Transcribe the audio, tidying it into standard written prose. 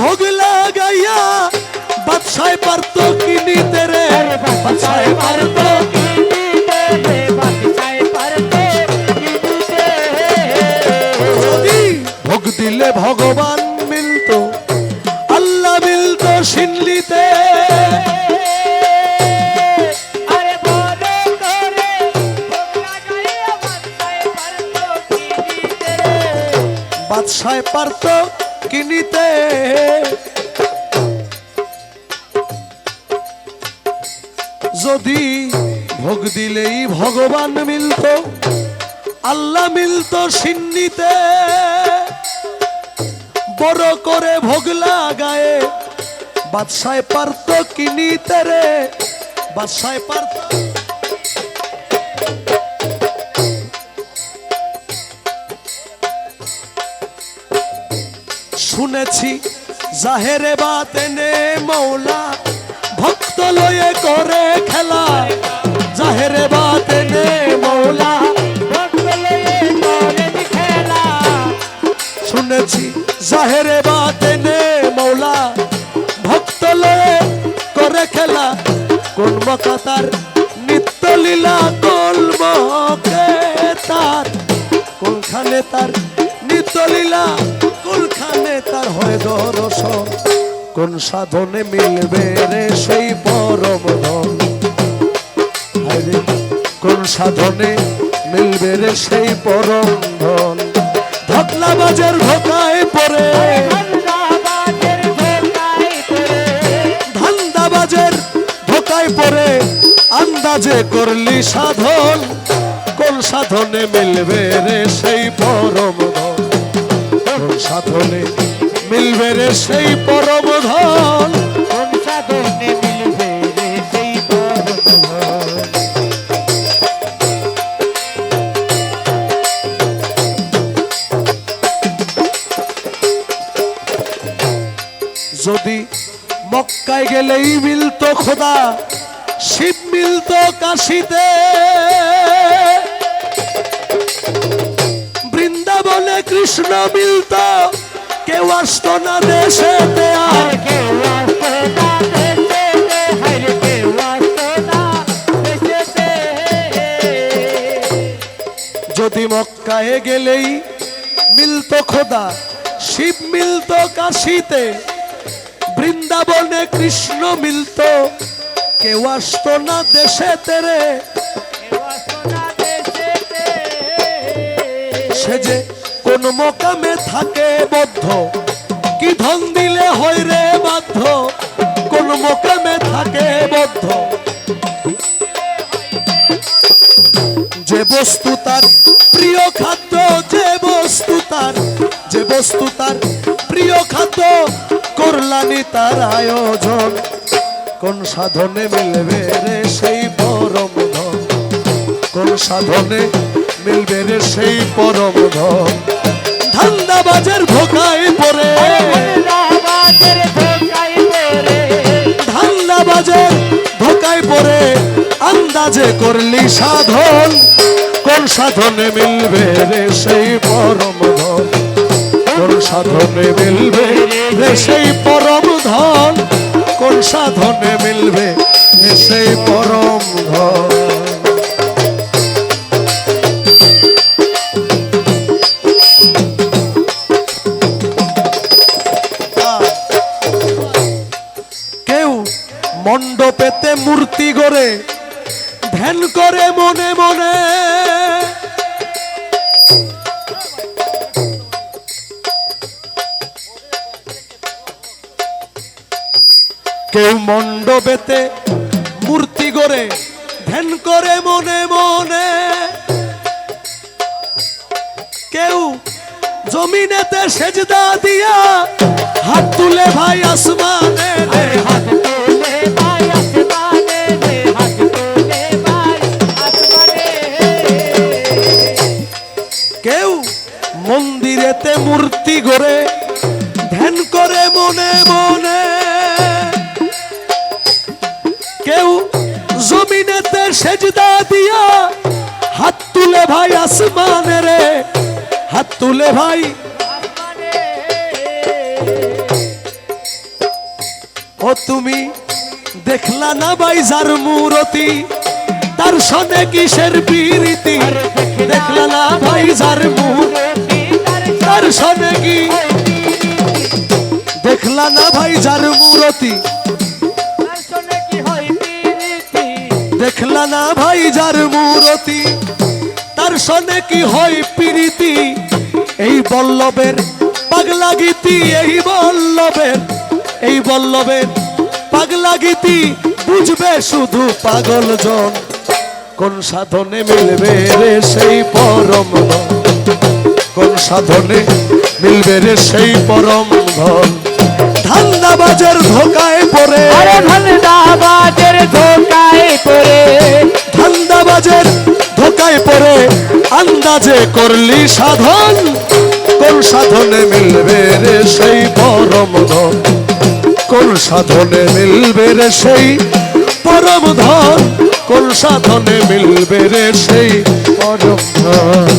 ভোগ লাগাইয়া বাদশায় পারত কি নিতে রে, বাদশায় পারত কি নিতে রে, বাদশায় পারত কি নিতে। যদি ভোগ দিলে ভগবান মিলত, আল্লাহ মিলত সিনলিতে। বাদশায় পারত কি নিতে। যদি ভোগ দিলেই ভগবান মিলত, আল্লাহ মিলত সিন্নিতে। বড় করে ভোগ লাগায়ে বাদশায় পারত কি নিতে রে, বাদশায় পারত। শুনেছি জাহেরে বাতেনে মৌলা ভক্ত লয়ে করে খেলা, জাহেরে বাতেনে মৌলা ভক্ত লয়ে করে খেলা। শুনেছি জাহেরে বাতেনে মৌলা ভক্ত লয়ে করে খেলা। কোন মকা তার নিত্য লীলা, কোন মকে তার কোনখানে তার নিত্য লীলা, কোনখানে তার হয় দর্শন। কোন সাধনে মিলবে রে সেই পরম ধন, কোন সাধনে মিলবে রে সেই পরম ধন। ধকলাবাজের ধোকায় পড়ে, ধান্দাবাজের ধোকায় পড়ে আন্দাজে করলি সাধন। কোন সাধনে মিলবে রে সেই পরম ধন, কোন সাধনে মিলবে রে সেই পরম ধন, কোন সাধনে মিলবে রে সেই পরম ধন। যদি মক্কায় গেলেই মিলত খোদা, শিব মিলত কাশীতে। বৃন্দাবনে কৃষ্ণ মিলত, কেউ আসত না দেশেতে আর, কেউ আসত না দেশেতে, হায় কেউ আসত না দেশেতে। যদি মক্কায় গেলেই মিলত খোদা, শিব মিলত কাশীতে। বৃন্দাবনে কৃষ্ণ মিলত, কেউ আসত না দেশেতে রে। সে যে কোন মোকামে থাকে বদ্ধ, কি ধন দিলে হয় রে বাধ্য। কোন মোকামে থাকে বদ্ধ, যে বস্তু তার প্রিয় খাদ্য, যে বস্তু তার, যে বস্তু তার প্রিয় খাদ্য, করলানি তার আয়োজন। কোন সাধনে মিলবে রে সেই পরম ধন, কোন সাধনে মিলবে রে সেই পরম ধন। ধান্দাবাজের ধোকায় পড়ে, ধান্দাবাজের ধোকায় পড়ে আন্দাজে করলি সাধন। কোন সাধনে মিলবে রে সেই পরম ধন, কোন সাধনে মিলবে রে সেই পরম ধন, কোন সাধনে মিলবে রে সেই পরম ধন। মণ্ডপেতে মূর্তি গড়ে ধ্যান করে মনে মনে, কেউ মণ্ডপেতে মূর্তি গড়ে ধ্যান করে মনে মনে। কেউ জমিনেতে সেজদা দিয়া হাত তুলে ভাই আসমানে, হাত তুলে ভাই আসমানে, হাত তুলে ভাই আসমানে। কেউ মন্দিরেতে মূর্তি গড়ে ধ্যান করে মনে মনে। কেউ জমিনেতে সেজদা দিয়া হাত তুলে ভাই আসমানে রে, হাত তুলে ভাই। তুমি দেখলা না ভাই যার মূরতি তার সনে কিসের প্রীতি দেখলা না ভাই যার মূরতি তার সনে কি দেখলা না ভাই যার মূরতি দেখলা না ভাই যার মূরতি তার সনে কি হয় প্রীতি এই বল্লভের পাগলা গীতি এই বল্লভের পাগলা গীতি বুঝবে শুধু পাগল জন কোন সাধনে মিলবে রে সেই পরম ধন কোন সাধনে মিলবে রে সেই পরম ধন ধান্দাবাজের ধোকায় পড়ে ধান্দাবাজের ধোকায় পড়ে ধান্দাবাজের ধোকায় পড়ে আন্দাজে করলি সাধন কোন সাধনে মিলবে রে সেই পরম ধন কোন সাধনে মিলবে রে সেই পরম ধন কোন সাধনে মিলবে রে সেই পরম ধন